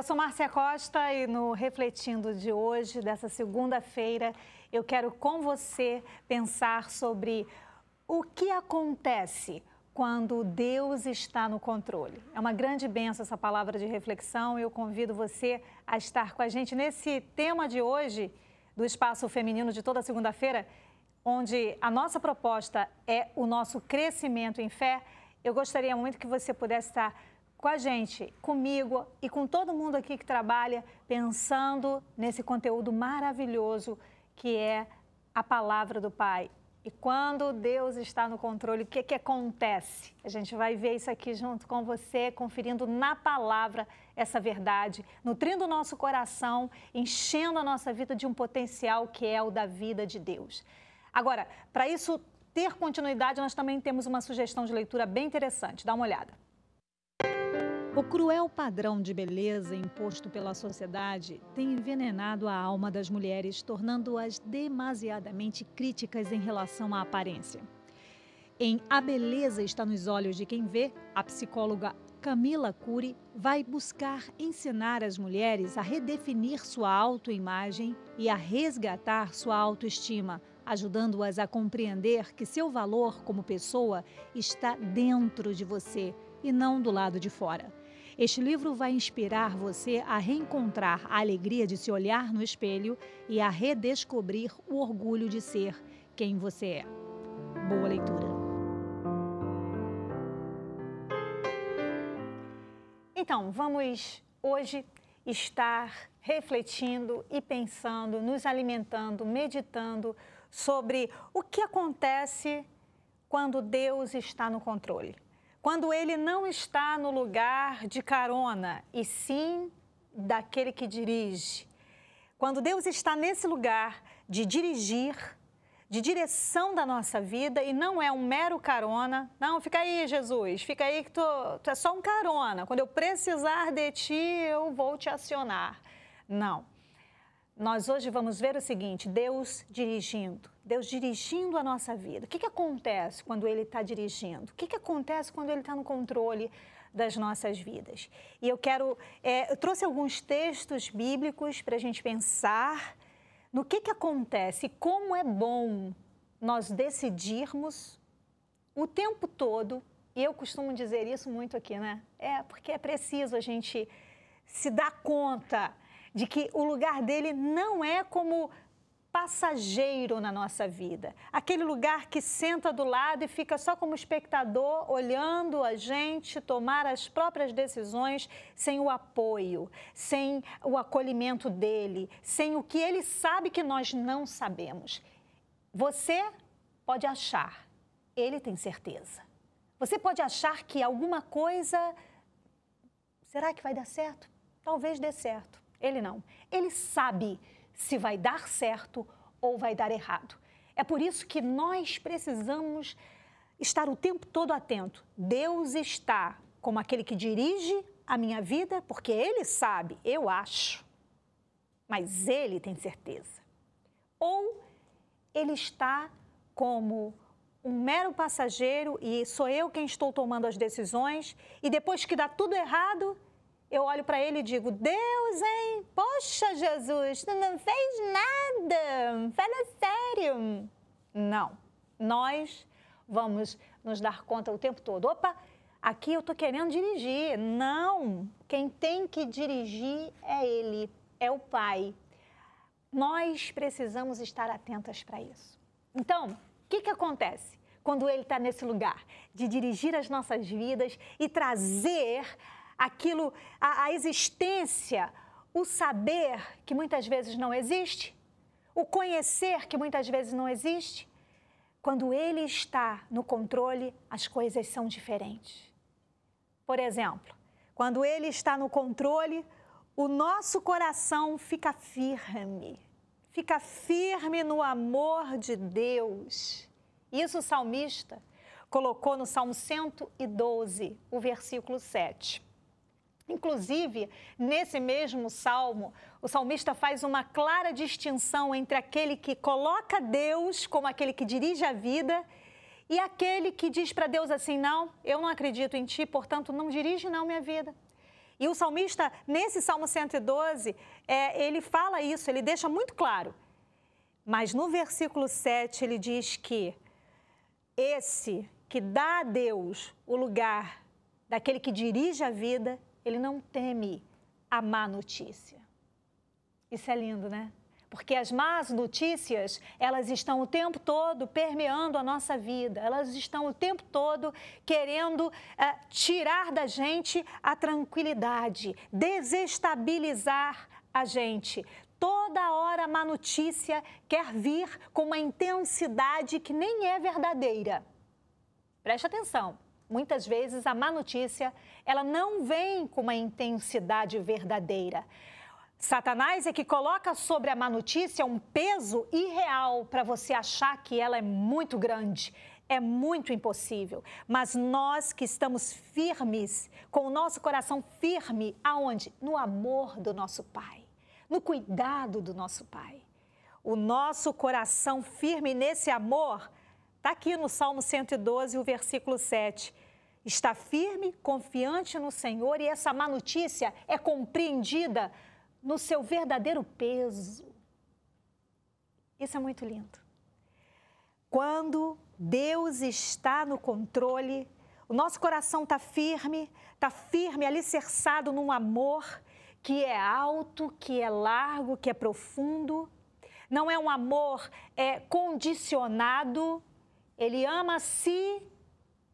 Eu sou Márcia Costa e no Refletindo de hoje, dessa segunda-feira, eu quero com você pensar sobre o que acontece quando Deus está no controle. É uma grande bênção essa palavra de reflexão e eu convido você a estar com a gente nesse tema de hoje, do Espaço Feminino de toda segunda-feira, onde a nossa proposta é o nosso crescimento em fé. Eu gostaria muito que você pudesse estar com a gente, comigo e com todo mundo aqui que trabalha, pensando nesse conteúdo maravilhoso que é a palavra do Pai. E quando Deus está no controle, o que acontece? A gente vai ver isso aqui junto com você, conferindo na palavra essa verdade, nutrindo o nosso coração, enchendo a nossa vida de um potencial que é o da vida de Deus. Agora, para isso ter continuidade, nós também temos uma sugestão de leitura bem interessante. Dá uma olhada. O cruel padrão de beleza imposto pela sociedade tem envenenado a alma das mulheres, tornando-as demasiadamente críticas em relação à aparência. Em A Beleza Está nos Olhos de Quem Vê, a psicóloga Camila Cury vai buscar ensinar as mulheres a redefinir sua autoimagem e a resgatar sua autoestima, ajudando-as a compreender que seu valor como pessoa está dentro de você e não do lado de fora. Este livro vai inspirar você a reencontrar a alegria de se olhar no espelho e a redescobrir o orgulho de ser quem você é. Boa leitura. Então, vamos hoje estar refletindo e pensando, nos alimentando, meditando sobre o que acontece quando Deus está no controle. Quando Ele não está no lugar de carona, e sim daquele que dirige. Quando Deus está nesse lugar de dirigir, de direção da nossa vida, e não é um mero carona. Não, fica aí, Jesus, fica aí que tu é só um carona. Quando eu precisar de ti, eu vou te acionar. Não. Nós hoje vamos ver o seguinte, Deus dirigindo a nossa vida. O que acontece quando Ele está dirigindo? O que acontece quando Ele está no controle das nossas vidas? E eu trouxe alguns textos bíblicos para a gente pensar no que acontece e como é bom nós decidirmos o tempo todo, e eu costumo dizer isso muito aqui, né? Porque é preciso a gente se dar conta de que o lugar dele não é como passageiro na nossa vida. Aquele lugar que senta do lado e fica só como espectador, olhando a gente tomar as próprias decisões sem o apoio, sem o acolhimento dele, sem o que ele sabe que nós não sabemos. Você pode achar, ele tem certeza. Você pode achar que alguma coisa, será que vai dar certo? Talvez dê certo. Ele não. Ele sabe se vai dar certo ou vai dar errado. É por isso que nós precisamos estar o tempo todo atento. Deus está como aquele que dirige a minha vida, porque Ele sabe, eu acho, mas Ele tem certeza. Ou Ele está como um mero passageiro e sou eu quem estou tomando as decisões e depois que dá tudo errado, eu olho para ele e digo, Deus, hein? Poxa, Jesus, tu não fez nada. Fala sério. Não. Nós vamos nos dar conta o tempo todo. Opa, aqui eu estou querendo dirigir. Não. Quem tem que dirigir é Ele, é o Pai. Nós precisamos estar atentas para isso. Então, o que acontece quando Ele está nesse lugar? De dirigir as nossas vidas e trazer aquilo, a existência, o saber que muitas vezes não existe, o conhecer que muitas vezes não existe. Quando Ele está no controle, as coisas são diferentes. Por exemplo, quando Ele está no controle, o nosso coração fica firme no amor de Deus. Isso o salmista colocou no Salmo 112, o versículo 7. Inclusive, nesse mesmo salmo, o salmista faz uma clara distinção entre aquele que coloca Deus como aquele que dirige a vida e aquele que diz para Deus assim, não, eu não acredito em ti, portanto, não dirige não minha vida. E o salmista, nesse Salmo 112, ele fala isso, ele deixa muito claro. Mas no versículo 7, ele diz que esse que dá a Deus o lugar daquele que dirige a vida, ele não teme a má notícia. Isso é lindo, né? Porque as más notícias, elas estão o tempo todo permeando a nossa vida, elas estão o tempo todo querendo tirar da gente a tranquilidade, desestabilizar a gente. Toda hora a má notícia quer vir com uma intensidade que nem é verdadeira. Preste atenção, muitas vezes a má notícia, ela não vem com uma intensidade verdadeira. Satanás é que coloca sobre a má notícia um peso irreal para você achar que ela é muito grande, é muito impossível. Mas nós que estamos firmes, com o nosso coração firme, aonde? No amor do nosso Pai, no cuidado do nosso Pai. O nosso coração firme nesse amor, está aqui no Salmo 112, o versículo 7. Está firme, confiante no Senhor e essa má notícia é compreendida no seu verdadeiro peso. Isso é muito lindo. Quando Deus está no controle, o nosso coração está firme, alicerçado num amor que é alto, que é largo, que é profundo. Não é um amor condicionado. Ele ama se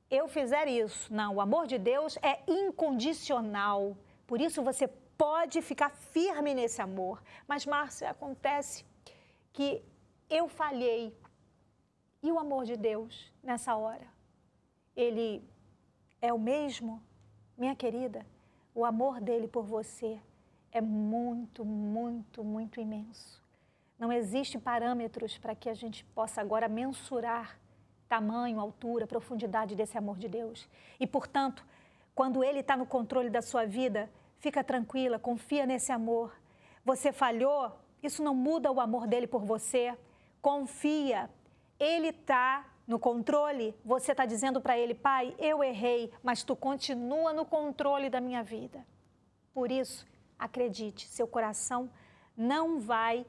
eu fizer isso. Não, o amor de Deus é incondicional. Por isso você pode ficar firme nesse amor. Mas, Márcia, acontece que eu falhei. E o amor de Deus, nessa hora, ele é o mesmo? Minha querida, o amor dele por você é muito, muito, muito imenso. Não existem parâmetros para que a gente possa agora mensurar tamanho, altura, profundidade desse amor de Deus. E, portanto, quando ele está no controle da sua vida, fica tranquila, confia nesse amor. Você falhou, isso não muda o amor dele por você. Confia, ele está no controle. Você está dizendo para ele, Pai, eu errei, mas tu continua no controle da minha vida. Por isso, acredite, seu coração não vai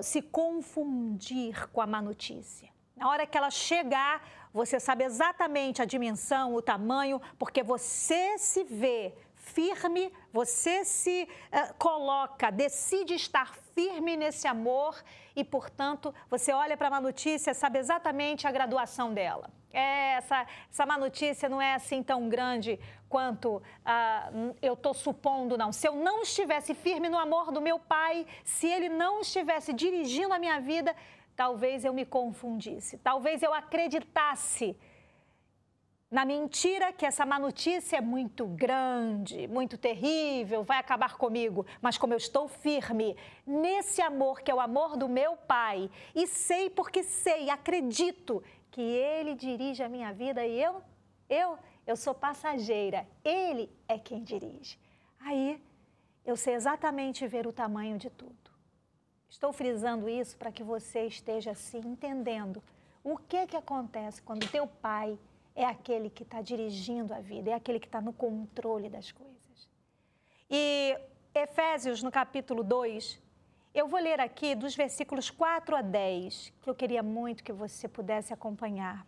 se confundir com a má notícia. Na hora que ela chegar, você sabe exatamente a dimensão, o tamanho, porque você se vê firme, você se coloca, decide estar firme nesse amor e, portanto, você olha para a má notícia, sabe exatamente a graduação dela. Essa má notícia não é assim tão grande quanto eu estou supondo, não. Se eu não estivesse firme no amor do meu Pai, se Ele não estivesse dirigindo a minha vida, talvez eu me confundisse, talvez eu acreditasse na mentira que essa má notícia é muito grande, muito terrível, vai acabar comigo. Mas como eu estou firme nesse amor, que é o amor do meu Pai, e sei porque sei, acredito que Ele dirige a minha vida e eu sou passageira, Ele é quem dirige. Aí eu sei exatamente ver o tamanho de tudo. Estou frisando isso para que você esteja assim entendendo o que acontece quando o teu Pai é aquele que está dirigindo a vida, é aquele que está no controle das coisas. E Efésios, no capítulo 2, eu vou ler aqui dos versículos 4 a 10, que eu queria muito que você pudesse acompanhar.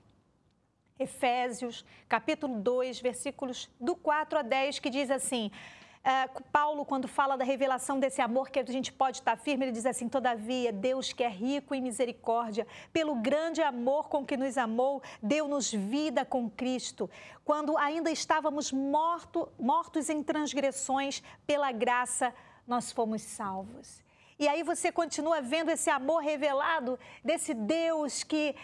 Efésios, capítulo 2, versículos do 4 a 10, que diz assim... Paulo, quando fala da revelação desse amor que a gente pode estar firme, ele diz assim, todavia, Deus que é rico em misericórdia, pelo grande amor com que nos amou, deu-nos vida com Cristo. Quando ainda estávamos mortos em transgressões, pela graça nós fomos salvos. E aí você continua vendo esse amor revelado desse Deus que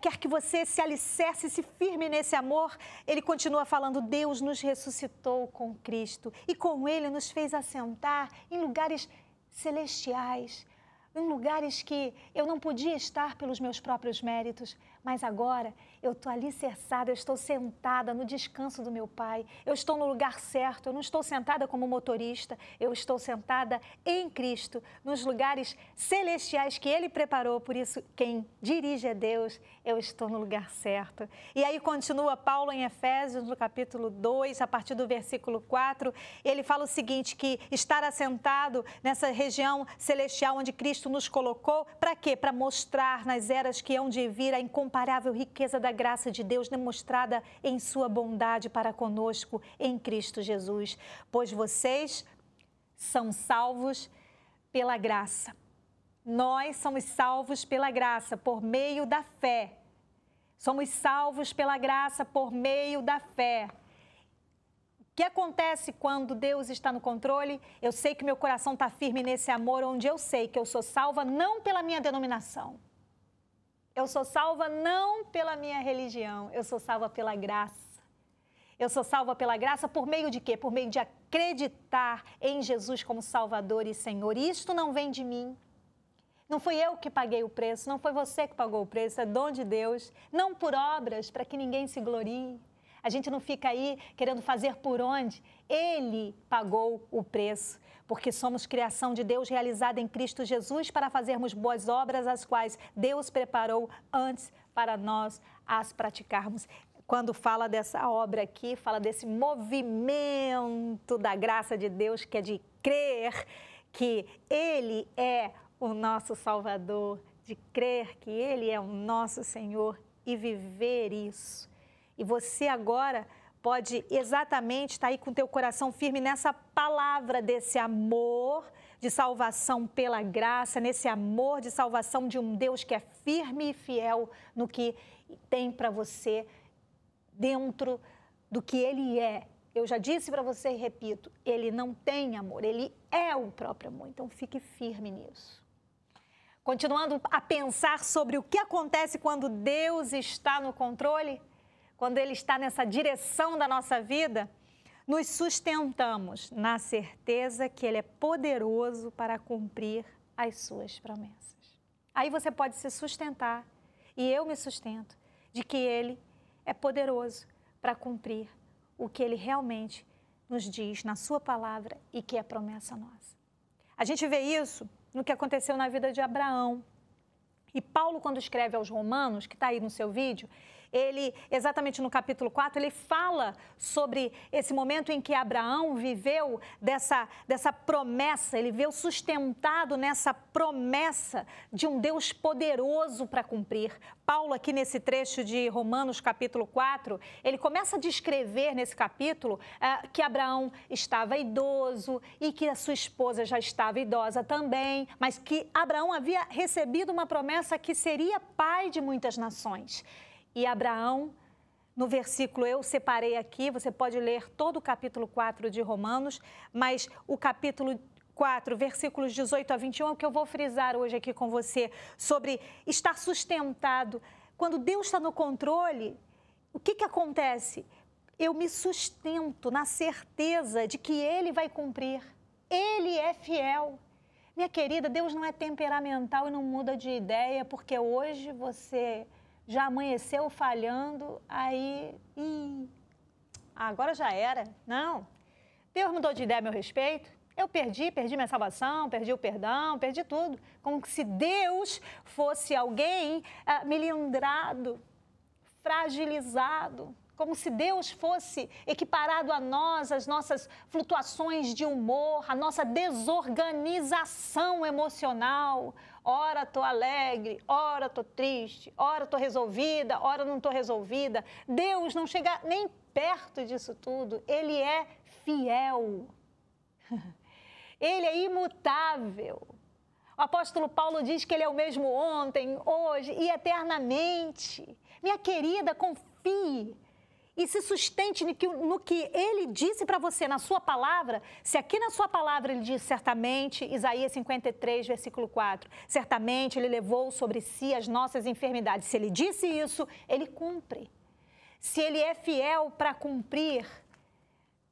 quer que você se alicerce, se firme nesse amor. Ele continua falando, Deus nos ressuscitou com Cristo e com Ele nos fez assentar em lugares celestiais, em lugares que eu não podia estar pelos meus próprios méritos, mas agora Eu estou alicerçada, eu estou sentada no descanso do meu Pai. Eu estou no lugar certo, eu não estou sentada como motorista. Eu estou sentada em Cristo, nos lugares celestiais que Ele preparou. Por isso, quem dirige é Deus, eu estou no lugar certo. E aí continua Paulo em Efésios, no capítulo 2, a partir do versículo 4. Ele fala o seguinte, que estar assentado nessa região celestial onde Cristo nos colocou, para quê? Para mostrar nas eras que hão de vir a incomparável riqueza da graça de Deus demonstrada em sua bondade para conosco em Cristo Jesus. Pois vocês são salvos pela graça. Nós somos salvos pela graça, por meio da fé. Somos salvos pela graça por meio da fé. O que acontece quando Deus está no controle? Eu sei que meu coração está firme nesse amor, onde eu sei que eu sou salva não pela minha denominação. Eu sou salva não pela minha religião, eu sou salva pela graça. Eu sou salva pela graça por meio de quê? Por meio de acreditar em Jesus como Salvador e Senhor. E isto não vem de mim. Não fui eu que paguei o preço, não foi você que pagou o preço, é dom de Deus. Não por obras, para que ninguém se glorie. A gente não fica aí querendo fazer por onde. Ele pagou o preço, porque somos criação de Deus realizada em Cristo Jesus para fazermos boas obras, as quais Deus preparou antes para nós as praticarmos. Quando fala dessa obra aqui, fala desse movimento da graça de Deus, que é de crer que Ele é o nosso Salvador, de crer que Ele é o nosso Senhor e viver isso. E você agora pode exatamente estar aí com o teu coração firme nessa palavra desse amor de salvação pela graça, nesse amor de salvação de um Deus que é firme e fiel no que tem para você dentro do que Ele é. Eu já disse para você e repito, Ele não tem amor, Ele é o próprio amor, então fique firme nisso. Continuando a pensar sobre o que acontece quando Deus está no controle, quando Ele está nessa direção da nossa vida, nos sustentamos na certeza que Ele é poderoso para cumprir as suas promessas. Aí você pode se sustentar, e eu me sustento, de que Ele é poderoso para cumprir o que Ele realmente nos diz na sua palavra e que é promessa nossa. A gente vê isso no que aconteceu na vida de Abraão. E Paulo, quando escreve aos Romanos, que está aí no seu vídeo, ele, exatamente no capítulo 4, ele fala sobre esse momento em que Abraão viveu dessa promessa, ele viveu sustentado nessa promessa de um Deus poderoso para cumprir. Paulo, aqui nesse trecho de Romanos, capítulo 4, ele começa a descrever nesse capítulo que Abraão estava idoso e que a sua esposa já estava idosa também, mas que Abraão havia recebido uma promessa que seria pai de muitas nações. E Abraão, no versículo, eu separei aqui, você pode ler todo o capítulo 4 de Romanos, mas o capítulo 4, versículos 18 a 21, é o que eu vou frisar hoje aqui com você, sobre estar sustentado. Quando Deus está no controle, o que acontece? Eu me sustento na certeza de que Ele vai cumprir. Ele é fiel. Minha querida, Deus não é temperamental e não muda de ideia, porque hoje você já amanheceu falhando, aí, agora já era. Não, Deus mudou de ideia a meu respeito. Eu perdi minha salvação, perdi o perdão, perdi tudo. Como se Deus fosse alguém melindrado, fragilizado. Como se Deus fosse equiparado a nós, as nossas flutuações de humor, a nossa desorganização emocional. Ora estou alegre, ora estou triste, ora estou resolvida, ora não estou resolvida. Deus não chega nem perto disso tudo. Ele é fiel. Ele é imutável. O apóstolo Paulo diz que Ele é o mesmo ontem, hoje e eternamente. Minha querida, confie e se sustente no que Ele disse para você na sua palavra. Se aqui na sua palavra Ele diz certamente, Isaías 53, versículo 4, certamente Ele levou sobre si as nossas enfermidades. Se Ele disse isso, Ele cumpre. Se Ele é fiel para cumprir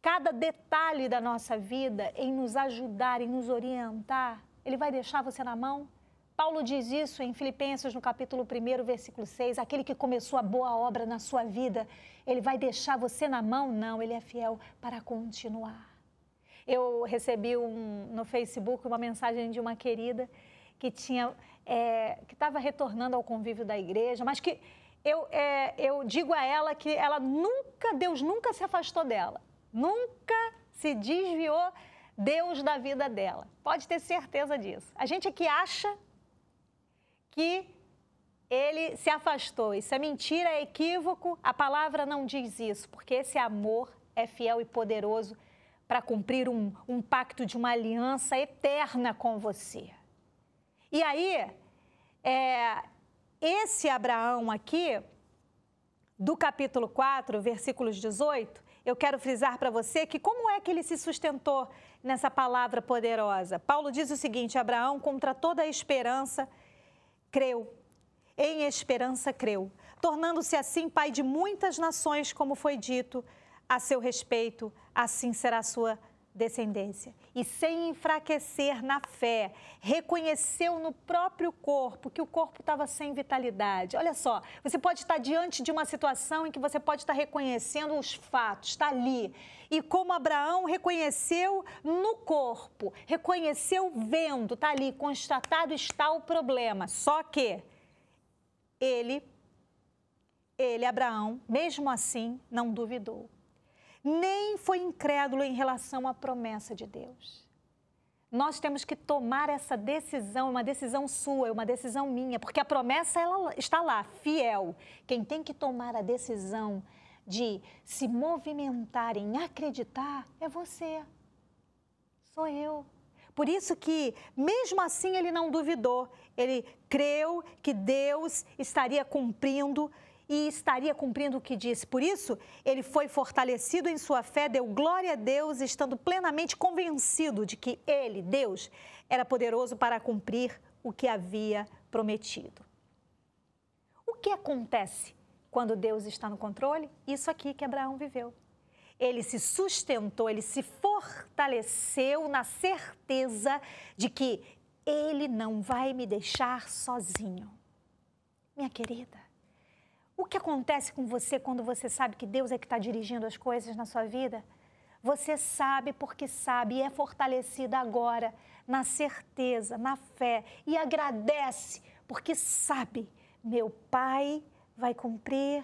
cada detalhe da nossa vida, em nos ajudar, em nos orientar, Ele vai deixar você na mão? Paulo diz isso em Filipenses, no capítulo 1, versículo 6, aquele que começou a boa obra na sua vida, ele vai deixar você na mão? Não, ele é fiel para continuar. Eu recebi no Facebook uma mensagem de uma querida que estava retornando ao convívio da igreja, mas que eu digo a ela que Deus nunca se afastou dela, nunca se desviou Deus da vida dela. Pode ter certeza disso. A gente aqui acha que ele se afastou. Isso é mentira, é equívoco. A palavra não diz isso, porque esse amor é fiel e poderoso para cumprir um pacto de uma aliança eterna com você. E aí, esse Abraão aqui, do capítulo 4, versículos 18, eu quero frisar para você que como é que ele se sustentou nessa palavra poderosa. Paulo diz o seguinte: Abraão, contra toda a esperança, creu, em esperança creu, tornando-se assim pai de muitas nações, como foi dito a seu respeito, assim será a sua descendência. E sem enfraquecer na fé, reconheceu no próprio corpo que o corpo estava sem vitalidade. Olha só, você pode estar diante de uma situação em que você pode estar reconhecendo os fatos, está ali. E como Abraão reconheceu no corpo, reconheceu vendo, está ali, constatado está o problema. Só que Abraão, mesmo assim, não duvidou. Nem foi incrédulo em relação à promessa de Deus. Nós temos que tomar essa decisão, uma decisão sua, uma decisão minha, porque a promessa ela está lá, fiel. Quem tem que tomar a decisão de se movimentar em acreditar é você, sou eu. Por isso que, mesmo assim, ele não duvidou, ele creu que Deus estaria cumprindo e estaria cumprindo o que disse. Por isso, ele foi fortalecido em sua fé, deu glória a Deus, estando plenamente convencido de que ele, Deus, era poderoso para cumprir o que havia prometido. O que acontece quando Deus está no controle? Isso aqui que Abraão viveu. Ele se sustentou, ele se fortaleceu na certeza de que ele não vai me deixar sozinho. Minha querida, o que acontece com você quando você sabe que Deus é que está dirigindo as coisas na sua vida? Você sabe porque sabe e é fortalecida agora na certeza, na fé e agradece porque sabe, meu Pai vai cumprir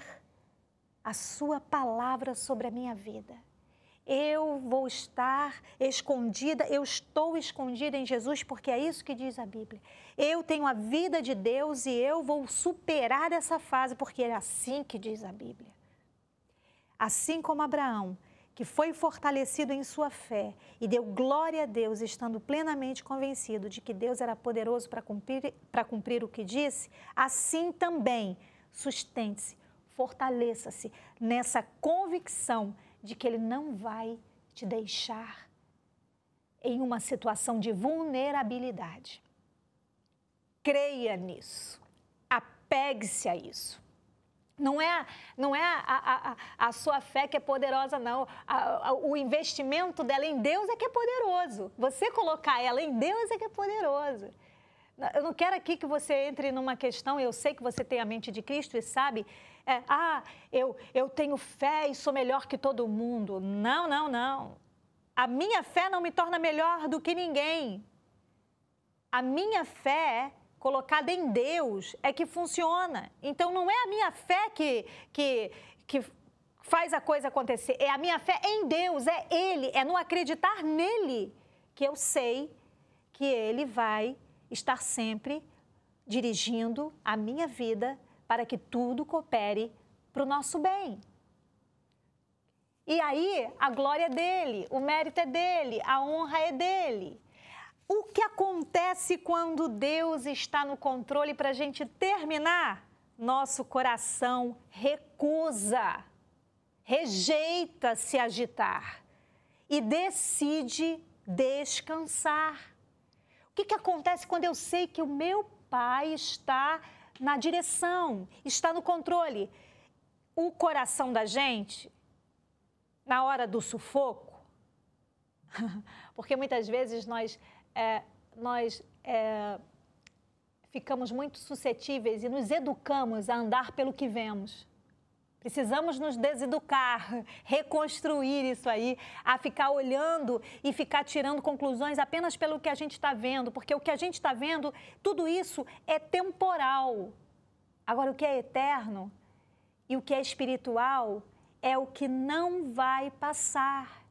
a sua palavra sobre a minha vida. Eu vou estar escondida, eu estou escondida em Jesus, porque é isso que diz a Bíblia. Eu tenho a vida de Deus e eu vou superar essa fase, porque é assim que diz a Bíblia. Assim como Abraão, que foi fortalecido em sua fé e deu glória a Deus, estando plenamente convencido de que Deus era poderoso para cumprir o que disse, assim também sustente-se, fortaleça-se nessa convicção de que Ele não vai te deixar em uma situação de vulnerabilidade. Creia nisso, apegue-se a isso. Não é a sua fé que é poderosa, não. O investimento dela em Deus é que é poderoso. Você colocar ela em Deus é que é poderoso. Eu não quero aqui que você entre numa questão, eu sei que você tem a mente de Cristo e sabe, eu tenho fé e sou melhor que todo mundo. Não, não, não. A minha fé não me torna melhor do que ninguém. A minha fé colocada em Deus é que funciona. Então, não é a minha fé que faz a coisa acontecer, é a minha fé em Deus, é Ele, é no acreditar nele que eu sei que Ele vai estar sempre dirigindo a minha vida para que tudo coopere para o nosso bem. E aí, a glória é dele, o mérito é dele, a honra é dele. O que acontece quando Deus está no controle para a gente terminar? Nosso coração recusa, rejeita se agitar e decide descansar. O que acontece quando eu sei que o meu Pai está na direção, está no controle? O coração da gente, na hora do sufoco, porque muitas vezes nós ficamos muito suscetíveis e nos educamos a andar pelo que vemos. Precisamos nos deseducar, reconstruir isso aí, a ficar olhando e ficar tirando conclusões apenas pelo que a gente está vendo, porque o que a gente está vendo, tudo isso é temporal. Agora, o que é eterno e o que é espiritual é o que não vai passar.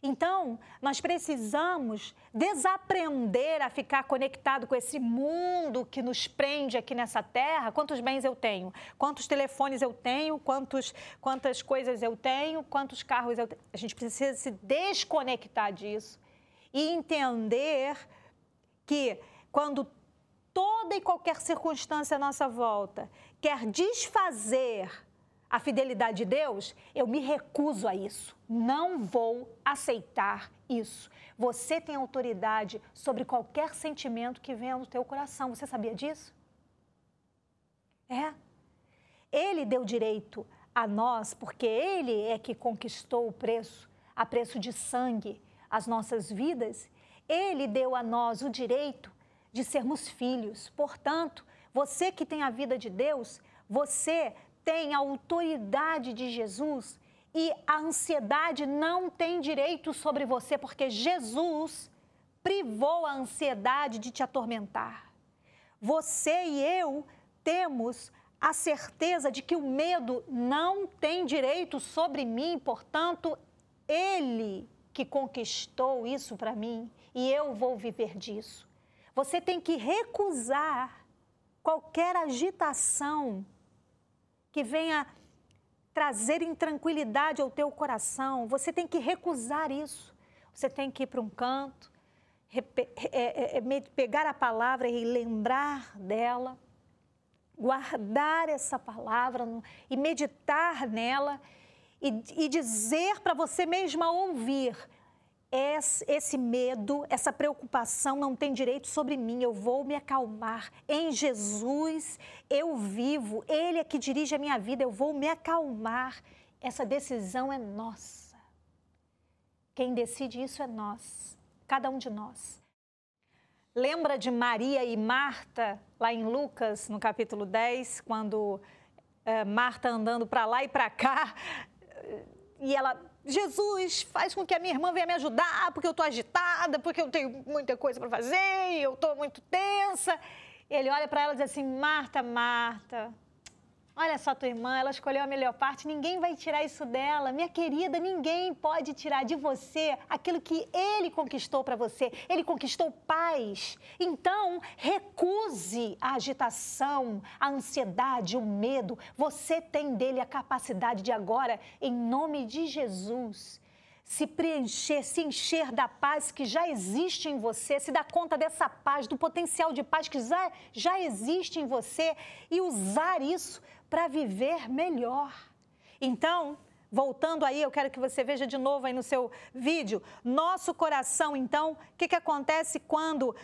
Então, nós precisamos desaprender a ficar conectado com esse mundo que nos prende aqui nessa terra. Quantos bens eu tenho? Quantos telefones eu tenho? Quantas coisas eu tenho? Quantos carros eu tenho? A gente precisa se desconectar disso e entender que quando toda e qualquer circunstância à nossa volta quer desfazer a fidelidade de Deus, eu me recuso a isso. Não vou aceitar isso. Você tem autoridade sobre qualquer sentimento que venha no teu coração. Você sabia disso? É. Ele deu direito a nós, porque Ele é que conquistou o preço, a preço de sangue, as nossas vidas. Ele deu a nós o direito de sermos filhos. Portanto, você que tem a vida de Deus, você tem a autoridade de Jesus e a ansiedade não tem direito sobre você, porque Jesus privou a ansiedade de te atormentar. Você e eu temos a certeza de que o medo não tem direito sobre mim, portanto, Ele que conquistou isso para mim e eu vou viver disso. Você tem que recusar qualquer agitação que venha trazer intranquilidade ao teu coração. Você tem que recusar isso. Você tem que ir para um canto, pegar a palavra e lembrar dela, guardar essa palavra e meditar nela e dizer para você mesma ouvir: esse medo, essa preocupação não tem direito sobre mim, eu vou me acalmar. Em Jesus eu vivo, Ele é que dirige a minha vida, eu vou me acalmar. Essa decisão é nossa. Quem decide isso é nós, cada um de nós. Lembra de Maria e Marta, lá em Lucas, no capítulo 10, quando Marta andando para lá e para cá, e ela: Jesus, faz com que a minha irmã venha me ajudar, porque eu estou agitada, porque eu tenho muita coisa para fazer e eu estou muito tensa. Ele olha para ela e diz assim: Marta, Marta, olha só tua irmã, ela escolheu a melhor parte, ninguém vai tirar isso dela. Minha querida, ninguém pode tirar de você aquilo que Ele conquistou para você. Ele conquistou paz. Então, recuse a agitação, a ansiedade, o medo. Você tem dele a capacidade de agora, em nome de Jesus, se preencher, se encher da paz que já existe em você, se dar conta dessa paz, do potencial de paz que já existe em você e usar isso para viver melhor. Então, voltando aí, eu quero que você veja de novo aí no seu vídeo, nosso coração, então, o que acontece quando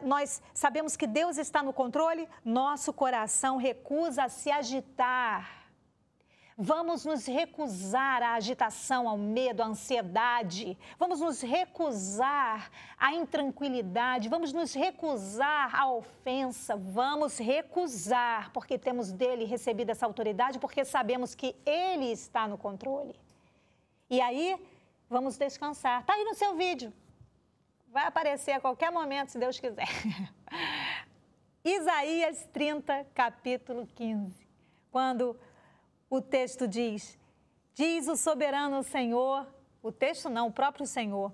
nós sabemos que Deus está no controle? Nosso coração recusa se agitar. Vamos nos recusar à agitação, ao medo, à ansiedade. Vamos nos recusar à intranquilidade. Vamos nos recusar à ofensa. Vamos recusar, porque temos dele recebido essa autoridade, porque sabemos que ele está no controle. E aí, vamos descansar. Está aí no seu vídeo. Vai aparecer a qualquer momento, se Deus quiser. Isaías 30, capítulo 15. Quando o texto diz o soberano Senhor, o texto não, o próprio Senhor,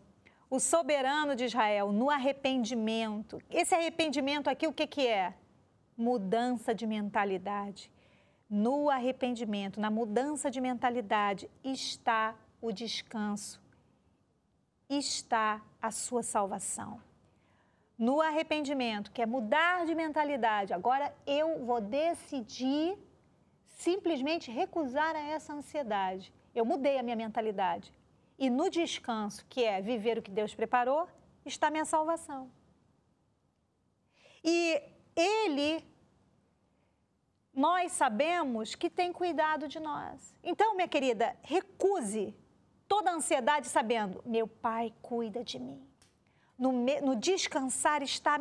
o soberano de Israel, no arrependimento. Esse arrependimento aqui, o que é? Mudança de mentalidade. No arrependimento, na mudança de mentalidade, está o descanso, está a sua salvação. No arrependimento, que é mudar de mentalidade, agora eu vou decidir simplesmente recusar a essa ansiedade. Eu mudei a minha mentalidade. E no descanso, que é viver o que Deus preparou, está a minha salvação. E Ele, nós sabemos que tem cuidado de nós. Então, minha querida, recuse toda a ansiedade sabendo: meu Pai cuida de mim. No descansar está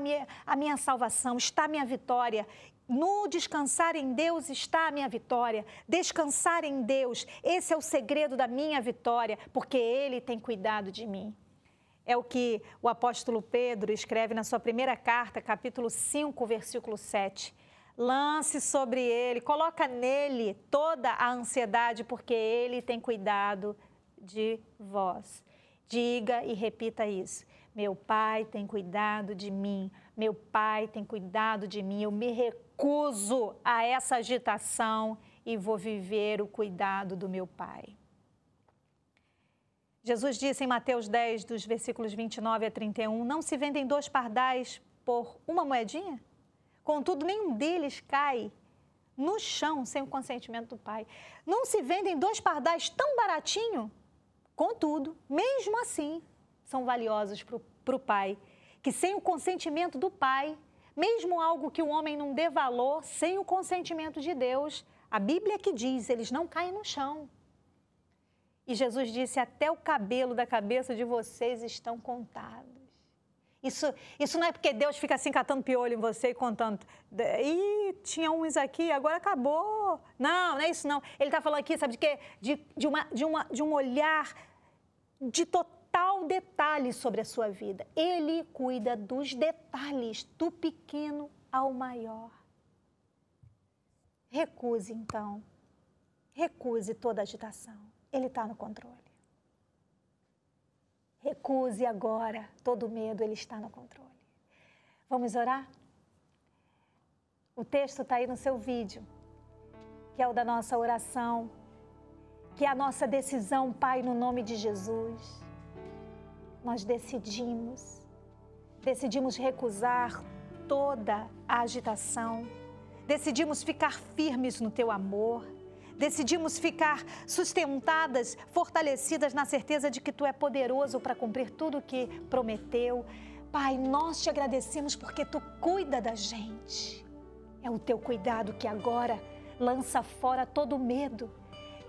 a minha salvação, está a minha vitória. No descansar em Deus está a minha vitória. Descansar em Deus, esse é o segredo da minha vitória, porque Ele tem cuidado de mim. É o que o apóstolo Pedro escreve na sua primeira carta, capítulo 5, versículo 7. Lance sobre Ele, coloca nele toda a ansiedade, porque Ele tem cuidado de vós. Diga e repita isso. Meu Pai tem cuidado de mim, meu Pai tem cuidado de mim. Eu me recuso a essa agitação e vou viver o cuidado do meu Pai. Jesus disse em Mateus 10, dos versículos 29 a 31, não se vendem 2 pardais por uma moedinha? Contudo, nenhum deles cai no chão sem o consentimento do Pai. Não se vendem 2 pardais tão baratinho? Contudo, mesmo assim, são valiosos para o Pai, que sem o consentimento do Pai, mesmo algo que o homem não dê valor, sem o consentimento de Deus, a Bíblia que diz, eles não caem no chão. E Jesus disse, até o cabelo da cabeça de vocês estão contados. Isso não é porque Deus fica assim catando piolho em você e contando, ih, tinha uns aqui, agora acabou. Não é isso não. Ele está falando aqui, sabe de quê? De um olhar de total detalhe sobre a sua vida. Ele cuida dos detalhes, do pequeno ao maior. Recuse, então. Recuse toda agitação. Ele está no controle. Recuse agora todo medo, Ele está no controle. Vamos orar? O texto está aí no seu vídeo, que é o da nossa oração, que é a nossa decisão, Pai, no nome de Jesus. Nós decidimos recusar toda a agitação, decidimos ficar firmes no Teu amor, decidimos ficar sustentadas, fortalecidas na certeza de que Tu é poderoso para cumprir tudo o que prometeu. Pai, nós Te agradecemos porque Tu cuida da gente. É o Teu cuidado que agora lança fora todo medo.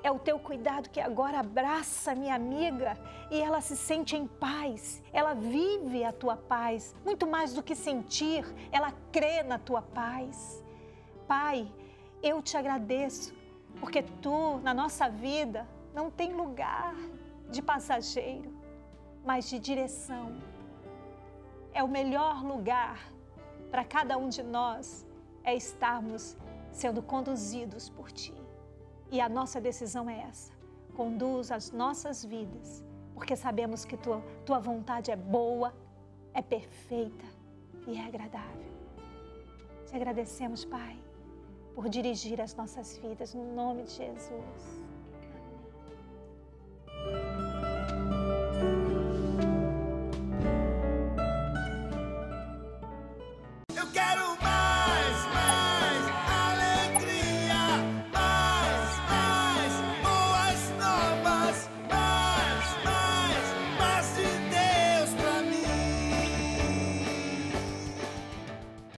É o Teu cuidado que agora abraça minha amiga e ela se sente em paz. Ela vive a Tua paz. Muito mais do que sentir, ela crê na Tua paz. Pai, eu Te agradeço porque Tu, na nossa vida, não tem lugar de passageiro, mas de direção. É o melhor lugar para cada um de nós, é estarmos sendo conduzidos por Ti. E a nossa decisão é essa, conduz as nossas vidas, porque sabemos que Tua vontade é boa, é perfeita e é agradável. Te agradecemos, Pai, por dirigir as nossas vidas, no nome de Jesus.